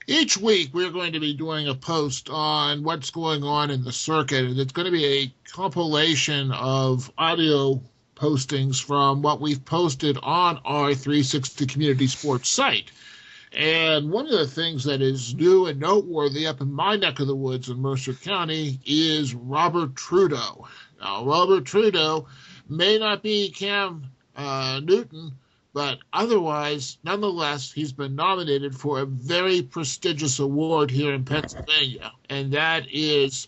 Each week, we're going to be doing a post on what's going on in the circuit, and it's going to be a compilation of audio postings from what we've posted on our 360 Community Sports site. And one of the things that is new and noteworthy up in my neck of the woods in Mercer County is Robert Trudo. Now, Robert Trudo may not be Cam Newton, but otherwise, nonetheless, he's been nominated for a very prestigious award here in Pennsylvania, and that is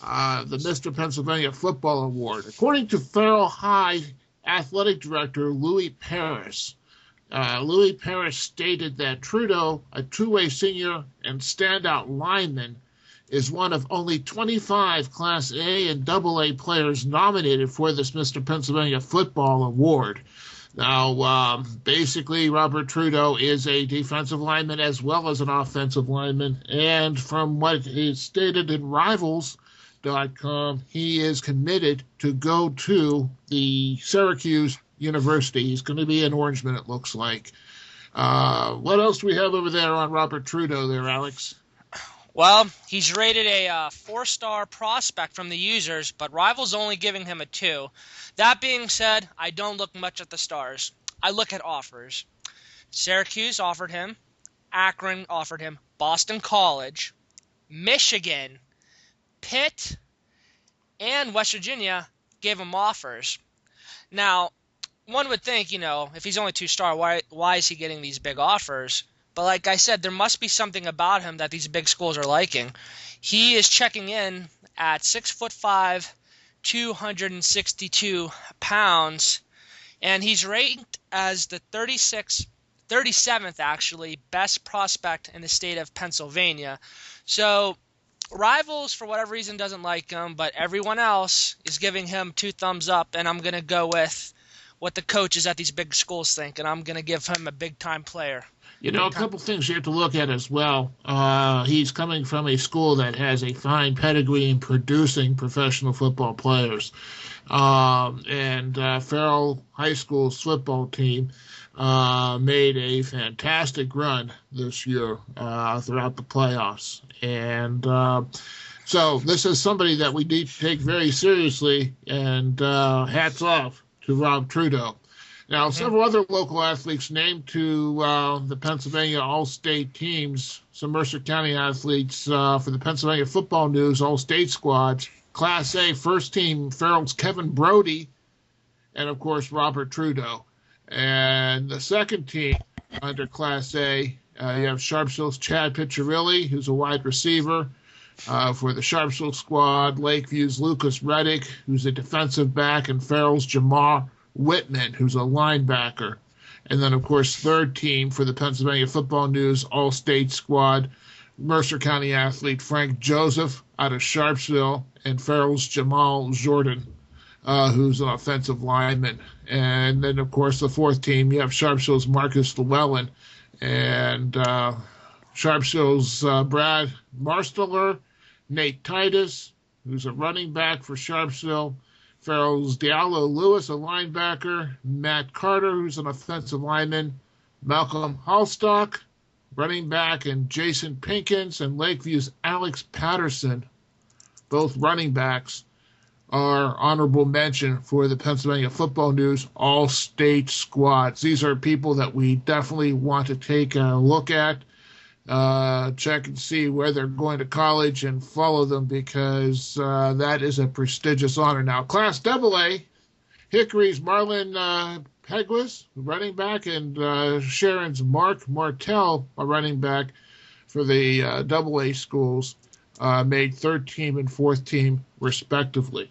the Mr. Pennsylvania Football Award. According to Farrell High Athletic Director Louis Parrish, Louis Parrish stated that Trudo, a two-way senior and standout lineman, is one of only 25 Class A and AA players nominated for this Mr. Pennsylvania Football Award. Now, basically, Robert Trudo is a defensive lineman as well as an offensive lineman, and from what is stated in Rivals.com, he is committed to go to the Syracuse University. He's going to be an Orangeman, it looks like. What else do we have over there on Robert Trudo there, Alex? Well, he's rated a 4-star prospect from the users, but Rivals only giving him a 2. That being said, I don't look much at the stars. I look at offers. Syracuse offered him, Akron offered him, Boston College, Michigan, Pitt, and West Virginia gave him offers. Now, one would think, if he's only 2-star, why is he getting these big offers? But like I said, there must be something about him that these big schools are liking. He is checking in at 6'5", 262 pounds, and he's ranked as the 37th actually best prospect in the state of Pennsylvania. So Rivals, for whatever reason, doesn't like him, but everyone else is giving him 2 thumbs up, and I'm going to go with what the coaches at these big schools think, and I'm going to give him a big-time player. A couple things you have to look at as well. He's coming from a school that has a fine pedigree in producing professional football players. And Farrell High School's football team made a fantastic run this year throughout the playoffs. And so this is somebody that we need to take very seriously, and hats off to Rob Trudo. Now, several other local athletes named to the Pennsylvania All-State teams, some Mercer County athletes for the Pennsylvania Football News All-State squads. Class A, first team, Farrell's Kevin Brody, and, of course, Robert Trudo. And the second team under Class A, you have Sharpsville's Chad Piccirilli, who's a wide receiver for the Sharpsville squad. Lakeview's Lucas Reddick, who's a defensive back, and Farrell's Jamar Whitman, who's a linebacker. And then, of course, third team for the Pennsylvania Football News All-State squad, Mercer County athlete Frank Joseph out of Sharpsville, and Farrell's Jamal Jordan, who's an offensive lineman. And then, of course, the fourth team, you have Sharpsville's Marcus Llewellyn and Sharpsville's Brad Marsteller, Nate Titus, who's a running back for Sharpsville, Farrell's Diallo Lewis, a linebacker, Matt Carter, who's an offensive lineman, Malcolm Hallstock, running back, and Jason Pinkins, and Lakeview's Alex Patterson, both running backs, are honorable mention for the Pennsylvania Football News All-State squads. These are people that we definitely want to take a look at, check and see where they're going to college and follow them, because that is a prestigious honor. Now, Class AA, Hickory's Marlon Peguis, running back, and Sharon's Mark Martell, a running back for the AA schools, made third team and fourth team respectively.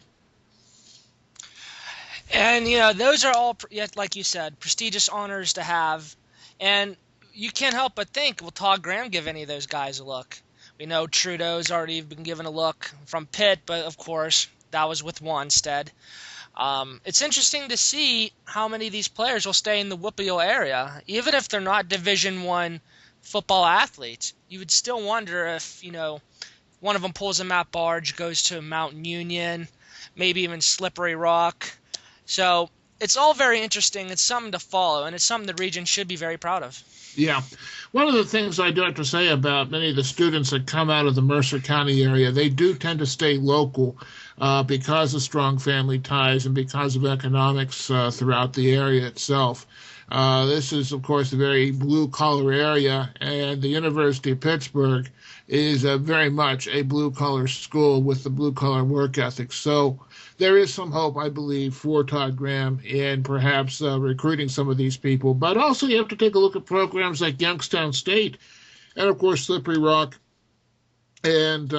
And, those are all, like you said, prestigious honors to have. And you can't help but think, will Todd Graham give any of those guys a look? We know Trudeau's already been given a look from Pitt, but of course, that was with Wanstead. It's interesting to see how many of these players will stay in the Whipple area. Even if they're not Division I football athletes, you would still wonder if, one of them pulls a Matt Barge, goes to Mountain Union, maybe even Slippery Rock. So it's all very interesting. It's something to follow, and it's something the region should be very proud of. Yeah. One of the things I do have to say about many of the students that come out of the Mercer County area, they do tend to stay local because of strong family ties and because of economics throughout the area itself. This is, of course, a very blue-collar area, and the University of Pittsburgh is very much a blue-collar school with the blue-collar work ethic. So there is some hope, I believe, for Todd Graham in perhaps recruiting some of these people. But also you have to take a look at programs like Youngstown State and, of course, Slippery Rock and,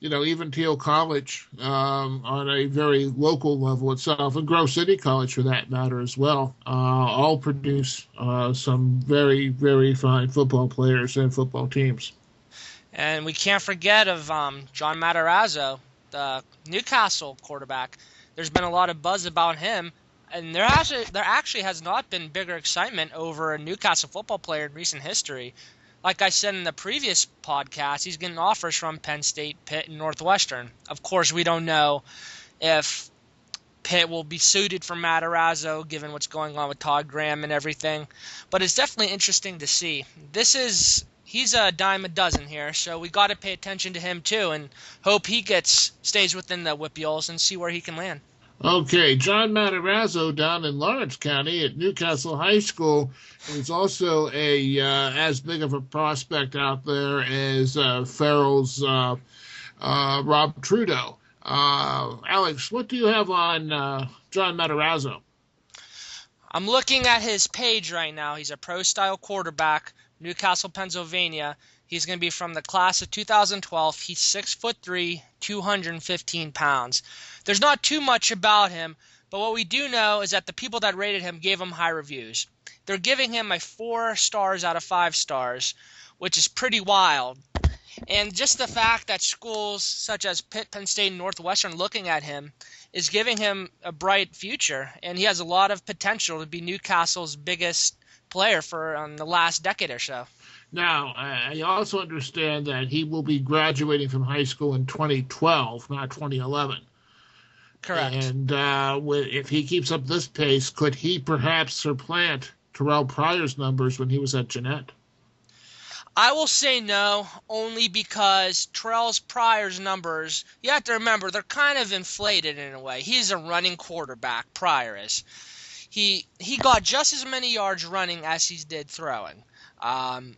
even Teal College on a very local level itself, and Grove City College for that matter as well, all produce some very, very fine football players and football teams. And we can't forget of John Matarazzo, the Newcastle quarterback. There's been a lot of buzz about him, and there actually has not been bigger excitement over a Newcastle football player in recent history. Like I said in the previous podcast, he's getting offers from Penn State, Pitt, and Northwestern. Of course, we don't know if Pitt will be suited for Matarazzo, given what's going on with Todd Graham and everything. But it's definitely interesting to see. He's a dime a dozen here, so we got to pay attention to him too, and hope he stays within the Whippioles and see where he can land. Okay, John Matarazzo down in Lawrence County at Newcastle High School is also as big of a prospect out there as Farrell's Rob Trudo. Alex, what do you have on John Matarazzo? I'm looking at his page right now. He's a pro-style quarterback, Newcastle, Pennsylvania. He's going to be from the class of 2012. He's 6'3", 215 pounds. There's not too much about him, but what we do know is that the people that rated him gave him high reviews. They're giving him a 4 stars out of 5 stars, which is pretty wild. And just the fact that schools such as Pitt, Penn State, and Northwestern looking at him is giving him a bright future, and he has a lot of potential to be Newcastle's biggest player for the last decade or so. Now, I also understand that he will be graduating from high school in 2012, not 2011. Correct. And if he keeps up this pace, could he perhaps supplant Terrell Pryor's numbers when he was at Jeanette? I will say no, only because Terrell Pryor's numbers, you have to remember, they're kind of inflated in a way. He's a running quarterback, Pryor is. He got just as many yards running as he did throwing. And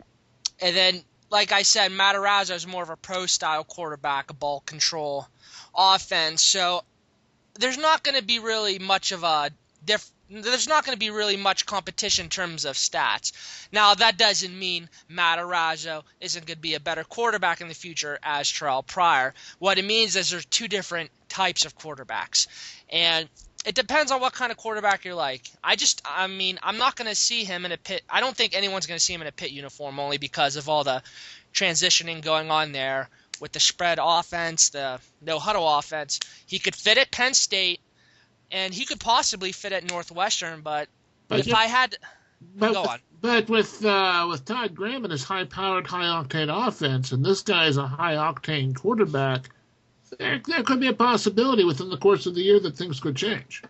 then, like I said, Matarazzo is more of a pro-style quarterback, a ball control offense. So there's not going to be really much of a there's not going to be really much competition in terms of stats. Now, that doesn't mean Matarazzo isn't going to be a better quarterback in the future as Terrell Pryor. What it means is there's 2 different types of quarterbacks. And it depends on what kind of quarterback you're like. I'm not going to see him in a Pitt. I don't think anyone's going to see him in a Pitt uniform, only because of all the transitioning going on there with the spread offense, the no-huddle offense. He could fit at Penn State, and he could possibly fit at Northwestern, but if I had... Go on. But with Todd Graham and his high-powered, high-octane offense, and this guy is a high-octane quarterback, there could be a possibility within the course of the year that things could change.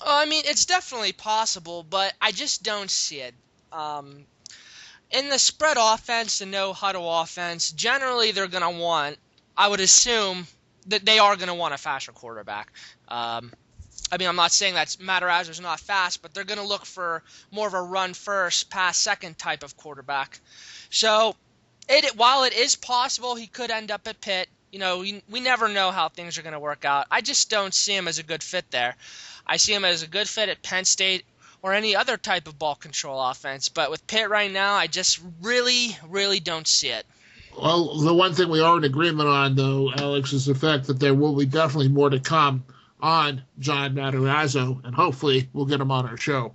I mean, it's definitely possible, but I just don't see it. In the spread offense, the no-huddle offense, generally they're going to want, I would assume, that they are going to want a faster quarterback. I'm not saying that Matarazzo's not fast, but they're going to look for more of a run-first, pass-second type of quarterback. So, while it is possible he could end up at Pitt, we never know how things are going to work out. I just don't see him as a good fit there. I see him as a good fit at Penn State or any other type of ball control offense. But with Pitt right now, I just really, really don't see it. Well, the one thing we are in agreement on, though, Alex, is the fact that there will be definitely more to come on John Matarazzo, and hopefully we'll get him on our show.